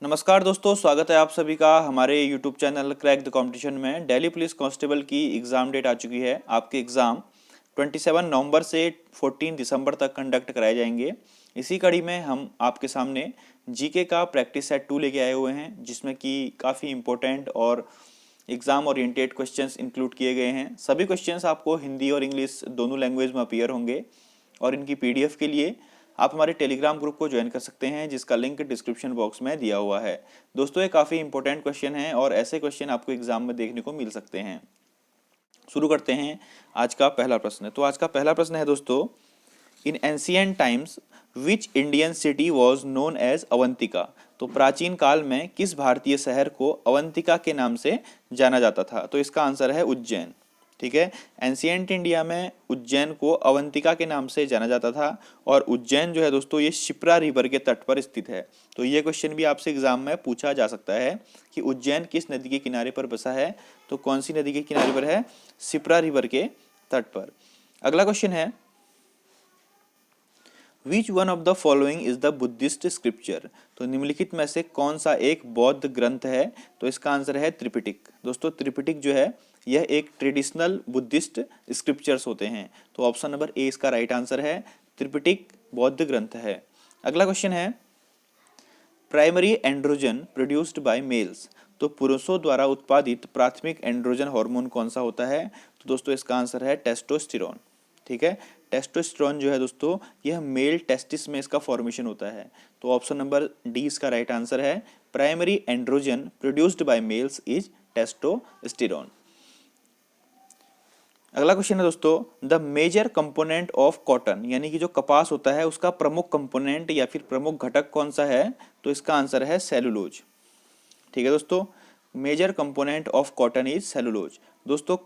नमस्कार दोस्तों, स्वागत है आप सभी का हमारे YouTube channel crack the competition में। दिल्ली पुलिस कांस्टेबल की एग्ज़ाम डेट आ चुकी है। आपके एग्ज़ाम 27 नवंबर से 14 दिसंबर तक कंडक्ट कराए जाएंगे। इसी कड़ी में हम आपके सामने जीके का प्रैक्टिस सेट 2 लेके आए हुए हैं, जिसमें कि काफ़ी इंपॉर्टेंट और एग्ज़ाम ओरिएंटेड क्वेश्चंस इंक्लूड किए गए हैं। सभी क्वेश्चंस आपको हिंदी और इंग्लिश दोनों लैंग्वेज में अपीयर होंगे और इनकी पीडीएफ के लिए आप हमारे टेलीग्राम ग्रुप को ज्वाइन कर सकते हैं, जिसका लिंक डिस्क्रिप्शन बॉक्स में दिया हुआ है। दोस्तों, ये काफ़ी इंपॉर्टेंट क्वेश्चन है और ऐसे क्वेश्चन आपको एग्जाम में देखने को मिल सकते हैं। शुरू करते हैं आज का पहला प्रश्न। तो आज का पहला प्रश्न है दोस्तों, in ancient times which Indian city was known as Avantika. तो प्राचीन काल में किस भारतीय शहर को अवंतिका के नाम से जाना जाता था? तो इसका आंसर है उज्जैन। ठीक है, एंशियंट इंडिया में उज्जैन को अवंतिका के नाम से जाना जाता था और उज्जैन जो है दोस्तों ये शिप्रा रिवर के तट पर स्थित है। तो ये क्वेश्चन भी आपसे एग्जाम में पूछा जा सकता है कि उज्जैन किस नदी के किनारे पर बसा है? तो कौन सी नदी के किनारे पर है? शिप्रा रिवर के तट पर। अगला क्वेश्चन है, which one of the following is the Buddhist scripture. तो निम्नलिखित में से कौन सा एक बौद्ध ग्रंथ है? तो इसका आंसर है त्रिपिटक। दोस्तों, त्रिपिटक जो है यह एक ट्रेडिशनल बुद्धिस्ट स्क्रिप्चर्स होते हैं। तो ऑप्शन नंबर ए इसका राइट आंसर है, त्रिपिटक बौद्ध ग्रंथ है। अगला क्वेश्चन है, primary androgen produced by males. तो पुरुषों द्वारा उत्पादित प्राथमिक एंड्रोजन हार्मोन कौन सा होता है? तो दोस्तों इसका आंसर है टेस्टोस्टेरोन। ठीक है, टेस्टोस्टेरोन जो है दोस्तों यह मेल टेस्टिस में इसका फॉर्मेशन होता है। तो ऑप्शन नंबर डी इसका राइट आंसर है, primary androgen produced by males is testosterone. अगला क्वेश्चन है दोस्तों, the major component of cotton, यानी कि जो कपास होता है उसका प्रमुख कंपोनेंट या फिर प्रमुख घटक कौन सा है? तो इसका आंसर है सेलुलोज। ठीक है दोस्तों, major component of cotton is cellulose. दोस्तों,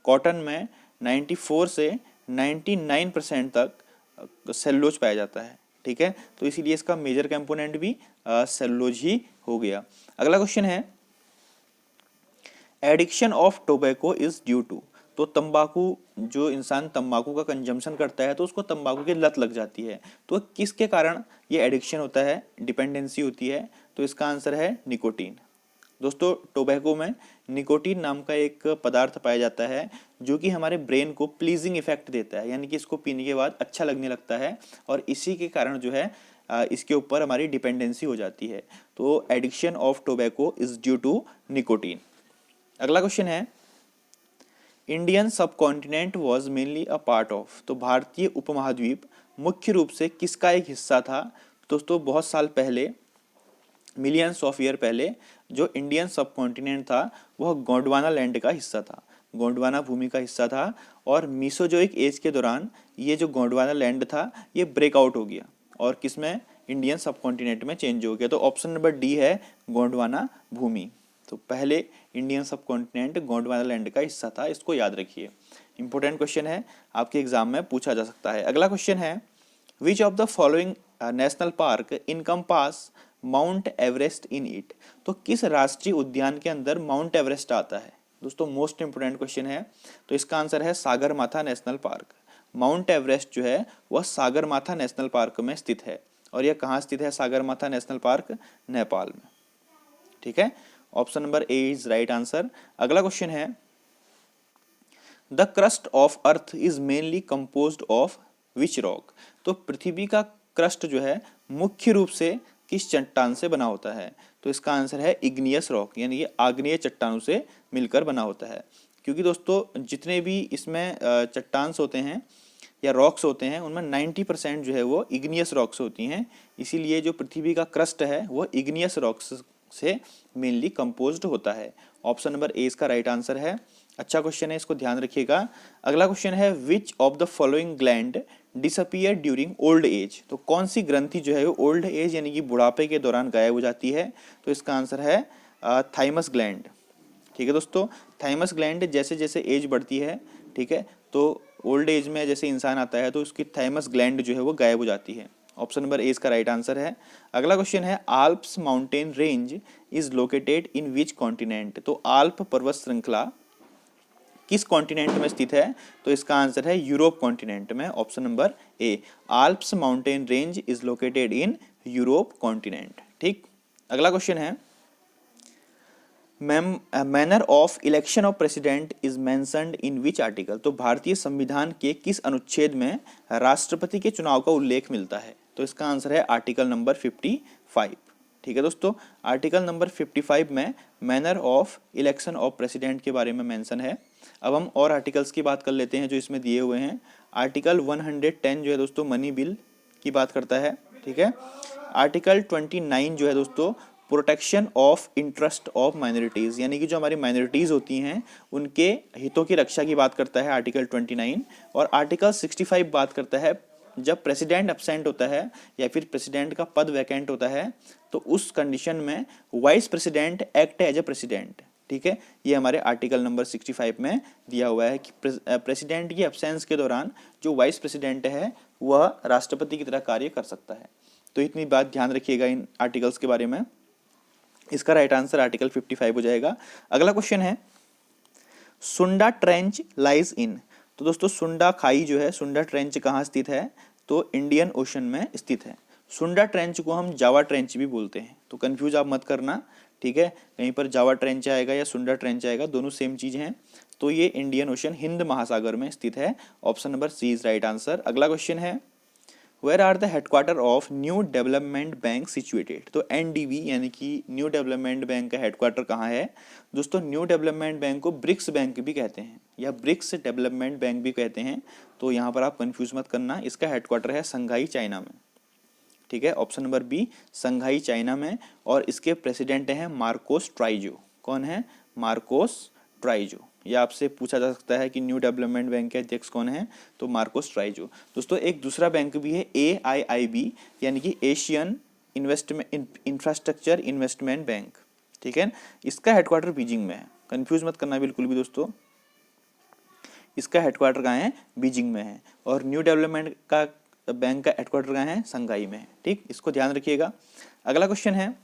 कॉटन में 94 से 99% तक सेलुलोज पाया जाता है। ठीक है, तो इसीलिए इसका मेजर कंपोनेंट भी सेलुलोज ही हो गया। अगला क्वेश्चन है, addiction of tobacco is due to. तो तंबाकू, जो इंसान तंबाकू का कंजम्पशन करता है तो उसको तंबाकू की लत लग जाती है। तो किसके कारण ये एडिक्शन होता है, डिपेंडेंसी होती है? तो इसका आंसर है निकोटीन। दोस्तों, टोबैको में निकोटीन नाम का एक पदार्थ पाया जाता है जो कि हमारे ब्रेन को प्लीजिंग इफेक्ट देता है, यानी कि इसको पीने के बाद अच्छा लगने लगता है और इसी के कारण जो है इसके ऊपर हमारी डिपेंडेंसी हो जाती है। तो addiction of tobacco is due to nicotine. अगला क्वेश्चन है, Indian subcontinent was mainly a part of. तो भारतीय उपमहाद्वीप मुख्य रूप से किसका एक हिस्सा था? दोस्तों, बहुत साल पहले, मिलियंस ऑफ ईयर पहले, जो इंडियन सब कॉन्टिनेंट था वह गोंडवाना लैंड का हिस्सा था, गोंडवाना भूमि का हिस्सा था। और मीसोजोइक एज के दौरान ये जो गोंडवाना लैंड था ये ब्रेकआउट हो गया और किसमें? इंडियन सब कॉन्टिनेंट में चेंज हो गया। तो ऑप्शन नंबर डी है गोंडवाना भूमि। तो पहले इंडियन सब कॉन्टिनेंट गोंडवाना लैंड का हिस्सा था, इसको याद रखिए। इंपॉर्टेंट क्वेश्चन है, आपके एग्जाम में पूछा जा सकता है। अगला क्वेश्चन है, which of the following national park encompass mount Everest in it. तो किस राष्ट्रीय उद्यान के अंदर माउंट एवरेस्ट आता है? दोस्तों, मोस्ट इंपोर्टेंट क्वेश्चन है। तो इसका आंसर है Sagarmatha national park. Mount Everest जो है वह सागरमाथा नेशनल पार्क में स्थित है। और यह कहाँ स्थित है सागरमाथा नेशनल पार्क? नेपाल में। ठीक है, option number A is right answer. अगला क्वेश्चन है, the crust of earth is mainly composed of which rock. तो पृथ्वी का क्रस्ट जो है मुख्य रूप से किस चट्टान से बना होता है? तो इसका आंसर है इग्नियस रॉक, यानी कि आग्नेय चट्टानों से मिलकर बना होता है। क्योंकि दोस्तों जितने भी इसमें चट्टान होते हैं या रॉक्स होते हैं उनमें 90% जो है वो इग्नियस रॉक्स होती हैं। इसीलिए जो पृथ्वी का क्रस्ट है वो इग्नियस रॉक्स से मेनली कंपोज्ड होता है। ऑप्शन नंबर ए इसका राइट आंसर है। अच्छा क्वेश्चन है, इसको ध्यान रखिएगा। अगला क्वेश्चन है, which of the following gland disappear during old age. तो कौन सी ग्रंथि जो है वो ओल्ड एज यानी कि बुढ़ापे के दौरान गायब हो जाती है? तो इसका आंसर है थाइमस ग्लैंड। ठीक है दोस्तों, थाइमस ग्लैंड जैसे जैसे एज बढ़ती है, ठीक है, तो ओल्ड एज में जैसे इंसान आता है तो उसकी थाइमस ग्लैंड जो है वो गायब हो जाती है। ऑप्शन नंबर ए इसका राइट आंसर है। अगला क्वेश्चन है, Alps mountain range is located in which continent. तो आल्प पर्वत श्रृंखला किस कॉन्टिनेंट में स्थित है? तो इसका आंसर है यूरोप कॉन्टिनेंट में। Option number A, Alps mountain range is located in Europe continent. ठीक, अगला क्वेश्चन है, manner of election of president is mentioned in which article. तो भारतीय संविधान के किस अनुच्छेद में राष्ट्रपति के चुनाव का उल्लेख मिलता है? तो इसका आंसर है आर्टिकल नंबर 55। ठीक है दोस्तों, आर्टिकल नंबर 55 में manner of election of president के बारे में मेंशन है। अब हम और आर्टिकल्स की बात कर लेते हैं जो इसमें दिए हुए हैं। आर्टिकल 110 जो है दोस्तों मनी बिल की बात करता है। ठीक है, आर्टिकल 29 जो है दोस्तों protection of interest of minorities, यानी कि जो हमारी माइनॉरिटीज होती हैं उनके हितों की रक्षा की बात करता है आर्टिकल 29। और आर्टिकल 65 बात करता है जब प्रेसिडेंट एब्सेंट होता है या फिर प्रेसिडेंट का पद वैकेंट होता है तो उस कंडीशन में vice president act as a president. ठीक है, ये हमारे आर्टिकल नंबर 65 में दिया हुआ है कि प्रेसिडेंट की एब्सेंस के दौरान जो वाइस प्रेसिडेंट है वह राष्ट्रपति की तरह कार्य कर सकता है। तो इतनी बात ध्यान रखिएगा इन आर्टिकल्स के बारे में। इसका राइट आंसर आर्टिकल 55 हो जाएगा। अगला क्वेश्चन है, सुंडा ट्रेंच लाइज इन। तो दोस्तों सुंडा खाई जो है, सुंडा ट्रेंच कहाँ स्थित है? तो इंडियन ओशन में स्थित है। सुंडा ट्रेंच को हम जावा ट्रेंच भी बोलते हैं, तो कंफ्यूज आप मत करना। ठीक है, कहीं पर जावा ट्रेंच आएगा या सुंडा ट्रेंच आएगा, दोनों सेम चीज हैं। तो ये इंडियन ओशन हिंद महासागर में स्थित है। Option number C is right answer. अगला क्वेश्चन है, where are the headquarter of New Development Bank situated. तो एनडीबी यानी कि न्यू डेवलपमेंट बैंक का हेडक्वार्टर कहाँ है? दोस्तों न्यू डेवलपमेंट बैंक को ब्रिक्स बैंक भी कहते हैं या ब्रिक्स डेवलपमेंट बैंक भी कहते हैं, तो यहाँ पर आप कंफ्यूज मत करना। इसका हेडक्वार्टर है संघाई चाइना में। ठीक है, option number B Shanghai China में। और इसके प्रेसिडेंट हैं मार्कोस ट्राइजो। कौन है? Marcos Troyjo. या आपसे पूछा जा सकता है कि न्यू डेवलपमेंट बैंक के अध्यक्ष कौन है? तो मार्कोस ट्राइजो। दोस्तों एक दूसरा बैंक भी है AIIB यानी कि Asian investment infrastructure investment bank. ठीक है, इसका हेडक्वार्टर बीजिंग में है, कंफ्यूज मत करना बिल्कुल भी दोस्तों। इसका हेडक्वार्टर कहाँ है? बीजिंग में है। और न्यू डेवलपमेंट का बैंक का हेडक्वार्टर कहाँ है? संघाई में है। ठीक, इसको ध्यान रखिएगा। अगला क्वेश्चन है,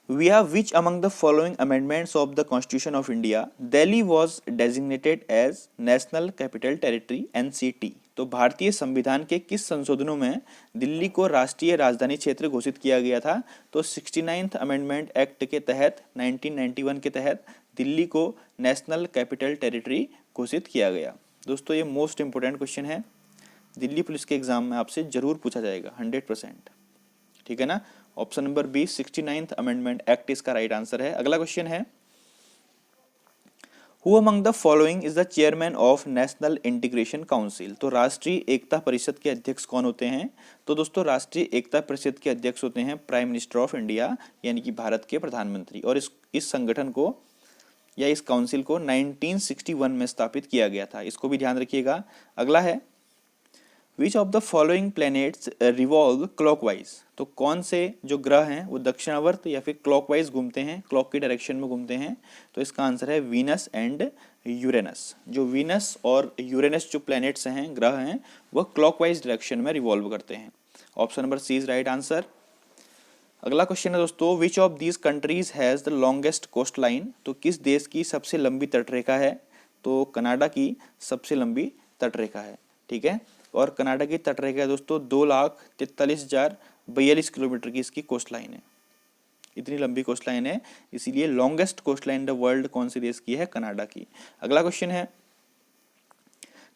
via which among the following amendments of the Constitution of India Delhi was designated as National Capital Territory NCT। तो भारतीय संविधान के किस संशोधनों में दिल्ली को राष्ट्रीय राजधानी क्षेत्र घोषित किया गया था? तो 69th अमेंडमेंट एक्ट के तहत 1991 के तहत दिल्ली को नेशनल कैपिटल टेरिटरी घोषित किया गया। दोस्तों ये मोस्ट इंपोर्टेंट क्वेश्चन है, दिल्ली पुलिस के एग्जाम में आपसे जरूर पूछा जाएगा 100%। ठीक है ना, option number B 69th amendment act इसका राइट आंसर है। अगला क्वेश्चन है, who among the following is the chairman of National Integration Council. तो राष्ट्रीय एकता परिषद के अध्यक्ष कौन होते हैं? तो दोस्तों राष्ट्रीय एकता परिषद के अध्यक्ष होते हैं प्राइम मिनिस्टर ऑफ इंडिया यानी कि भारत के प्रधानमंत्री। और इस संगठन को या इस काउंसिल को 1961 में स्थापित किया गया था, इसको भी ध्यान रखिएगा। अगला है, which of the following planets revolve clockwise. तो कौन से जो ग्रह हैं वो दक्षिणावर्त या फिर क्लॉकवाइज घूमते हैं, क्लॉक की डायरेक्शन में घूमते हैं? तो इसका आंसर है वीनस एंड यूरेनस। जो वीनस और यूरेनस जो प्लैनेट्स हैं, ग्रह हैं, वह क्लॉकवाइज डायरेक्शन में रिवॉल्व करते हैं। Option number C is right answer. अगला क्वेश्चन है दोस्तों, which of these countries has the longest coastline. तो किस देश की सबसे लंबी तटरेखा है? तो कनाडा की सबसे लंबी तटरेखा है। ठीक है, और कनाडा की तटरेखा है दोस्तों 2,43,042 किलोमीटर की इसकी कोस्ट लाइन है। इतनी लंबी कोस्ट लाइन है, इसीलिए longest coastline the world कौन सी देश की है? कनाडा की। अगला क्वेश्चन है,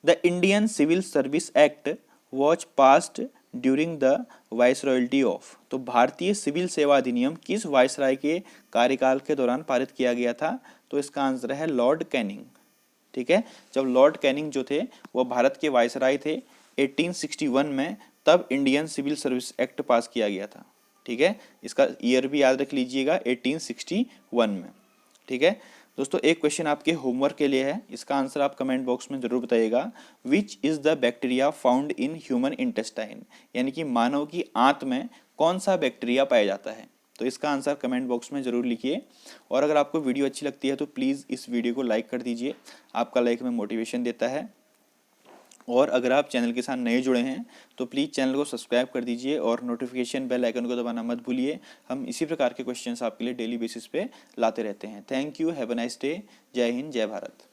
the Indian civil service act was passed during the viceroyalty of. तो भारतीय सिविल सेवा अधिनियम किस वाइसराय के कार्यकाल के दौरान पारित किया गया था? तो इसका आंसर है लॉर्ड कैनिंग। ठीक है, जब लॉर्ड कैनिंग जो थे वो भारत के वाइसराय थे 1861 में, तब Indian civil service act pass किया गया था। ठीक है, इसका ईयर भी याद रख लीजिएगा 1861 में। ठीक है दोस्तों, एक क्वेश्चन आपके होमवर्क के लिए है, इसका आंसर आप कमेंट बॉक्स में जरूर बताइएगा। Which is the bacteria found in human intestine, यानी कि मानव की आंत में कौन सा बैक्टीरिया पाया जाता है? तो इसका आंसर कमेंट बॉक्स में जरूर लिखिए। और अगर आपको वीडियो अच्छी लगती है तो प्लीज़ इस वीडियो को लाइक कर दीजिए, आपका लाइक में मोटिवेशन देता है। और अगर आप चैनल के साथ नए जुड़े हैं तो प्लीज़ चैनल को सब्सक्राइब कर दीजिए और नोटिफिकेशन बेल आइकन को दबाना मत भूलिए। हम इसी प्रकार के क्वेश्चंस आपके लिए डेली बेसिस पे लाते रहते हैं। Thank you, have a nice day. जय हिंद, जय भारत।